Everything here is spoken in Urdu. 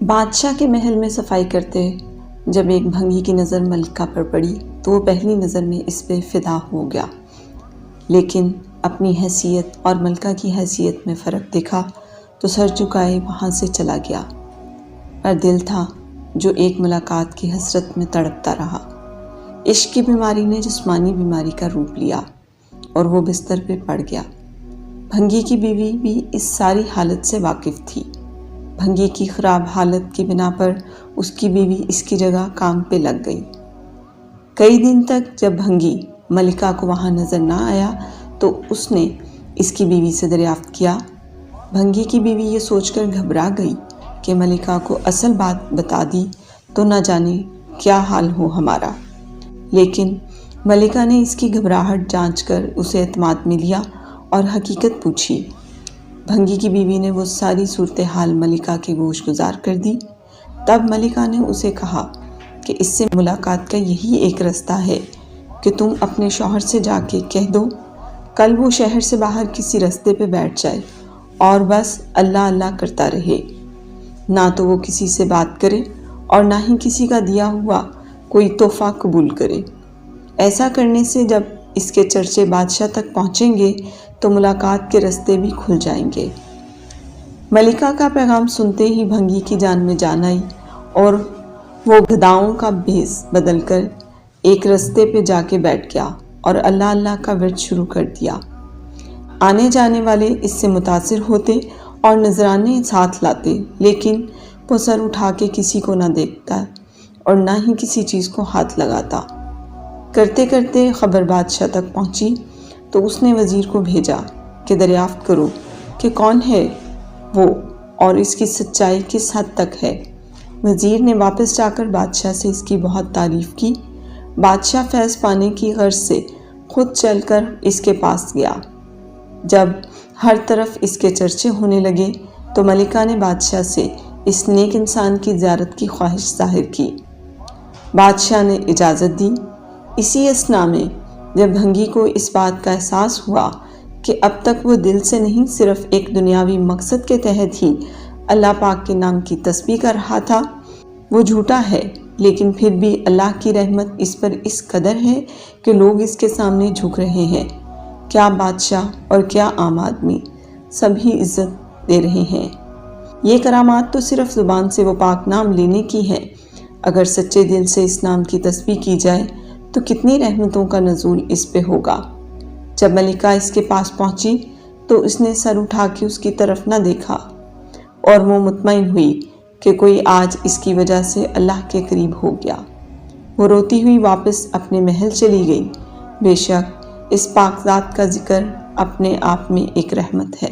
بادشاہ کے محل میں صفائی کرتے جب ایک بھنگی کی نظر ملکہ پر پڑی تو وہ پہلی نظر میں اس پہ فدا ہو گیا، لیکن اپنی حیثیت اور ملکہ کی حیثیت میں فرق دیکھا تو سر جھکائے وہاں سے چلا گیا۔ پر دل تھا جو ایک ملاقات کی حسرت میں تڑپتا رہا۔ عشق کی بیماری نے جسمانی بیماری کا روپ لیا اور وہ بستر پہ پڑ گیا۔ بھنگی کی بیوی بھی اس ساری حالت سے واقف تھی۔ بھنگی کی خراب حالت کی بنا پر اس کی بیوی اس کی جگہ کام پہ لگ گئی۔ کئی دن تک جب بھنگی ملکہ کو وہاں نظر نہ آیا تو اس نے اس کی بیوی سے دریافت کیا۔ بھنگی کی بیوی یہ سوچ کر گھبرا گئی کہ ملکہ کو اصل بات بتا دی تو نہ جانے کیا حال ہو ہمارا، لیکن ملکہ نے اس کی گھبراہٹ جانچ کر اسے اعتماد میں لیا اور حقیقت پوچھی۔ بھنگی کی بیوی نے وہ ساری صورتحال ملکہ کے گوش گزار کر دی۔ تب ملکہ نے اسے کہا کہ اس سے ملاقات کا یہی ایک رستہ ہے کہ تم اپنے شوہر سے جا کے کہہ دو کل وہ شہر سے باہر کسی رستے پہ بیٹھ جائے اور بس اللہ اللہ کرتا رہے، نہ تو وہ کسی سے بات کرے اور نہ ہی کسی کا دیا ہوا کوئی تحفہ قبول کرے۔ ایسا کرنے سے جب اس کے چرچے بادشاہ تک پہنچیں گے تو ملاقات کے رستے بھی کھل جائیں گے۔ ملکہ کا پیغام سنتے ہی بھنگی کی جان میں جان آئی اور وہ گداؤں کا بھیس بدل کر ایک رستے پہ جا کے بیٹھ گیا اور اللہ اللہ کا ورد شروع کر دیا۔ آنے جانے والے اس سے متاثر ہوتے اور نذرانے ساتھ لاتے، لیکن وہ سر اٹھا کے کسی کو نہ دیکھتا اور نہ ہی کسی چیز کو ہاتھ لگاتا۔ کرتے کرتے خبر بادشاہ تک پہنچی تو اس نے وزیر کو بھیجا کہ دریافت کرو کہ کون ہے وہ اور اس کی سچائی کس حد تک ہے۔ وزیر نے واپس جا کر بادشاہ سے اس کی بہت تعریف کی۔ بادشاہ فیض پانے کی غرض سے خود چل کر اس کے پاس گیا۔ جب ہر طرف اس کے چرچے ہونے لگے تو ملکہ نے بادشاہ سے اس نیک انسان کی زیارت کی خواہش ظاہر کی۔ بادشاہ نے اجازت دی۔ اسی اثنا میں جب بھنگی کو اس بات کا احساس ہوا کہ اب تک وہ دل سے نہیں صرف ایک دنیاوی مقصد کے تحت ہی اللہ پاک کے نام کی تسبیح کر رہا تھا، وہ جھوٹا ہے لیکن پھر بھی اللہ کی رحمت اس پر اس قدر ہے کہ لوگ اس کے سامنے جھک رہے ہیں، کیا بادشاہ اور کیا عام آدمی، سبھی عزت دے رہے ہیں۔ یہ کرامات تو صرف زبان سے وہ پاک نام لینے کی ہے، اگر سچے دل سے اس نام کی تسبیح کی جائے تو کتنی رحمتوں کا نزول اس پہ ہوگا۔ جب ملکہ اس کے پاس پہنچی تو اس نے سر اٹھا کے اس کی طرف نہ دیکھا اور وہ مطمئن ہوئی کہ کوئی آج اس کی وجہ سے اللہ کے قریب ہو گیا۔ وہ روتی ہوئی واپس اپنے محل چلی گئی۔ بے شک اس پاک ذات کا ذکر اپنے آپ میں ایک رحمت ہے۔